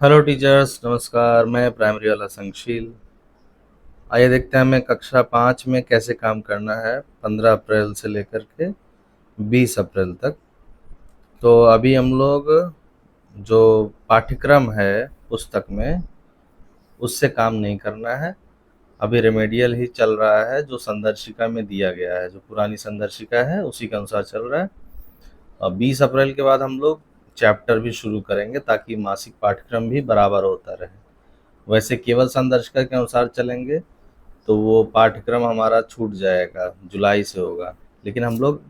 Hello teachers, नमस्कार। मैं primary वाला संगशील। आइए देखते हैं हमें कक्षा 5 में कैसे काम करना है 15 अप्रैल से लेकर के 20 अप्रैल तक। तो अभी हम लोग जो पाठ्यक्रम है पुस्तक में उससे काम नहीं करना है। अभी रेमेडियल ही चल रहा है, जो संदर्शिका में दिया गया है, जो पुरानी संदर्शिका है उसी के अनुसार चल रहा है। और 20 अप्रैल के बाद हम लोग चैप्टर भी शुरू करेंगे ताकि मासिक पाठ्यक्रम भी बराबर होता रहे। वैसे केवल संदर्शिका के अनुसार चलेंगे तो वो पाठ्यक्रम हमारा छूट जाएगा, जुलाई से होगा। लेकिन हम लोग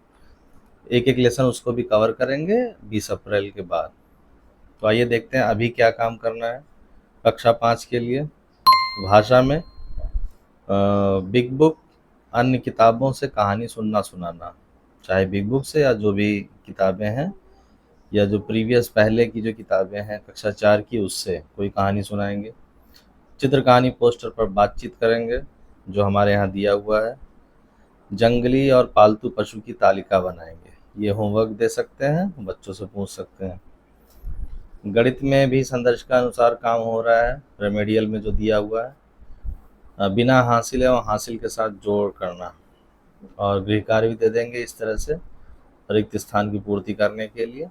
एक एक लेसन उसको भी कवर करेंगे 20 अप्रैल के बाद। तो आइए देखते हैं अभी क्या काम करना है कक्षा 5 के लिए। भाषा में बिग बुक, अन्य किताबों से कहानी सुनना सुनाना, चाहे बिग बुक से या जो भी किताबें हैं, या जो प्रीवियस पहले की जो किताबें हैं कक्षा 4 की, उससे कोई कहानी सुनाएंगे। चित्र कहानी पोस्टर पर बातचीत करेंगे जो हमारे यहाँ दिया हुआ है। जंगली और पालतू पशु की तालिका बनाएंगे। ये होमवर्क दे सकते हैं, बच्चों से पूछ सकते हैं। गणित में भी संदर्शिका अनुसार काम हो रहा है, रेमेडियल में जो दिया हुआ है। बिना हासिल एवं हासिल के साथ जोड़ करना, और गृह कार्य भी दे देंगे इस तरह से रिक्त स्थान की पूर्ति करने के लिए।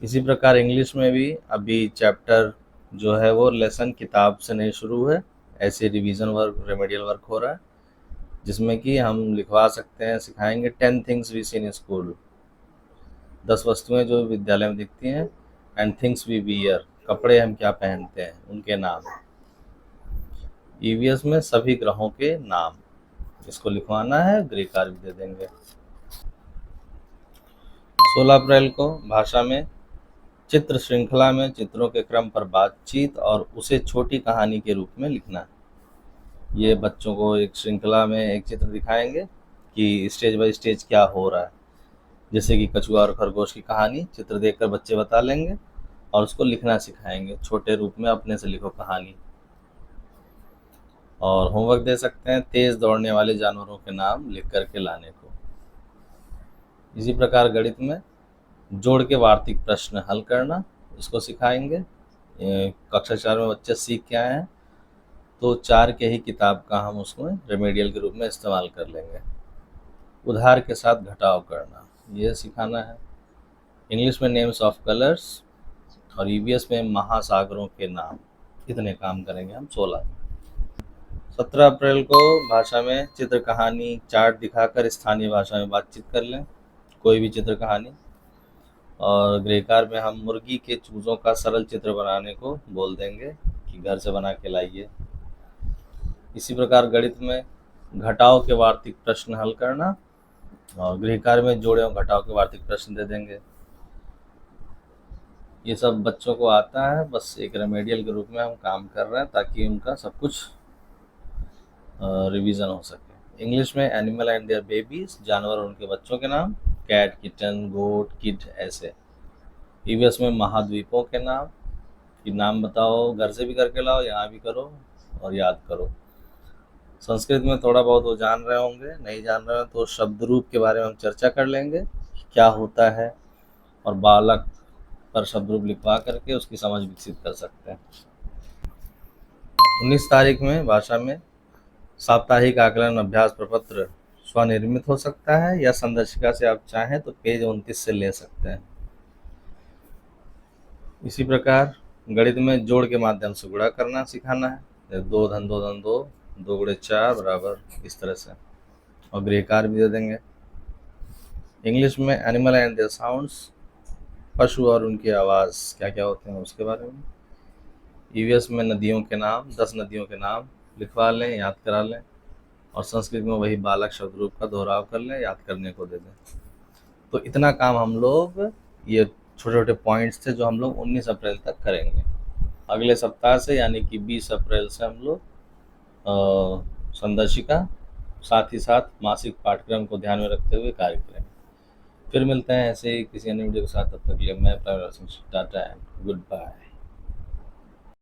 इसी प्रकार इंग्लिश में भी अभी चैप्टर जो है वो लेसन किताब से नहीं शुरू है, ऐसे रिवीजन वर्क, रेमेडियल वर्क हो रहा है, जिसमें कि हम लिखवा सकते हैं, सिखाएंगे 10 things we see in school, 10 वस्तुएं जो विद्यालय में दिखती हैं। एंड थिंग्स वी वियर, कपड़े हम क्या पहनते हैं उनके नाम। ईवीएस में सभी ग्रहों के नाम, इसको लिखवाना है, गृह कार्य भी दे देंगे। 16 अप्रैल को भाषा में चित्र श्रृंखला में चित्रों के क्रम पर बातचीत और उसे छोटी कहानी के रूप में लिखना। ये बच्चों को एक श्रृंखला में एक चित्र दिखाएंगे कि स्टेज बाय स्टेज क्या हो रहा है। जैसे कि कछुआ और खरगोश की कहानी चित्र देखकर बच्चे बता लेंगे और उसको लिखना सिखाएंगे, छोटे रूप में अपने से लिखो कहानी। और होमवर्क दे सकते हैं तेज दौड़ने वाले जानवरों के नाम लिख करके लाने को। इसी प्रकार गणित में जोड़ के वार्तिक प्रश्न हल करना, इसको सिखाएंगे। कक्षा 4 में बच्चे सीख के आए हैं, तो 4 के ही किताब का हम उसमें रेमेडियल के रूप में इस्तेमाल कर लेंगे। उधार के साथ घटाव करना, यह सिखाना है। इंग्लिश में नेम्स ऑफ कलर्स, और ईवीएस में महासागरों के नाम। इतने काम करेंगे हम 16। 17 अप्रैल को भाषा में चित्र कहानी चार्ट दिखाकर स्थानीय भाषा में बातचीत कर लें, कोई भी चित्र कहानी। और गृहकार में हम मुर्गी के चूज़ों का सरल चित्र बनाने को बोल देंगे कि घर से बना के लाइए। इसी प्रकार गणित में घटाव के वार्तिक प्रश्न हल करना, और गृह कार्य में जोड़े और घटाव के वार्तिक प्रश्न दे देंगे। ये सब बच्चों को आता है, बस एक रेमेडियल के रूप में हम काम कर रहे हैं ताकि उनका सब कुछ रिवीजन हो सके। इंग्लिश में एनिमल एंड देयर बेबीज, जानवर और उनके बच्चों के नाम, कैट, किटन, गोट, किड, ऐसे। ईवीएस में महाद्वीपों के नाम, कि नाम बताओ, घर से भी करके लाओ, यहाँ भी करो और याद करो। संस्कृत में थोड़ा बहुत वो जान रहे होंगे, नहीं जान रहे हो तो शब्द रूप के बारे में हम चर्चा कर लेंगे, क्या होता है, और बालक पर शब्द रूप लिखवा करके उसकी समझ विकसित कर सकते हैं। 19 तारीख में भाषा में साप्ताहिक आकलन अभ्यास प्रपत्र स्वनिर्मित हो सकता है, या संदर्शिका से आप चाहें तो पेज 29 से ले सकते हैं। इसी प्रकार गणित में जोड़ के माध्यम से गुणा करना सिखाना है, 2 धन 2 धन 2, 2 गुणे 4 बराबर, इस तरह से। और गृह कार्य भी दे देंगे। इंग्लिश में एनिमल एंड देयर साउंड्स, पशु और उनकी आवाज़ क्या क्या होते हैं उसके बारे में। ईवीएस में नदियों के नाम, 10 नदियों के नाम लिखवा लें, याद करा लें। और संस्कृत में वही बालक शब्द रूप का दोहराव कर लें, याद करने को दे दें। तो इतना काम हम लोग, ये छोटे छोटे पॉइंट्स थे जो हम लोग 19 अप्रैल तक करेंगे। अगले सप्ताह से यानी कि 20 अप्रैल से हम लोग संदर्शिका, साथ ही साथ मासिक पाठ्यक्रम को ध्यान में रखते हुए कार्य करेंगे। फिर मिलते हैं ऐसे ही किसी अन्य वीडियो के साथ, तब तक के लिए मैं टाटा एंड गुड बाय।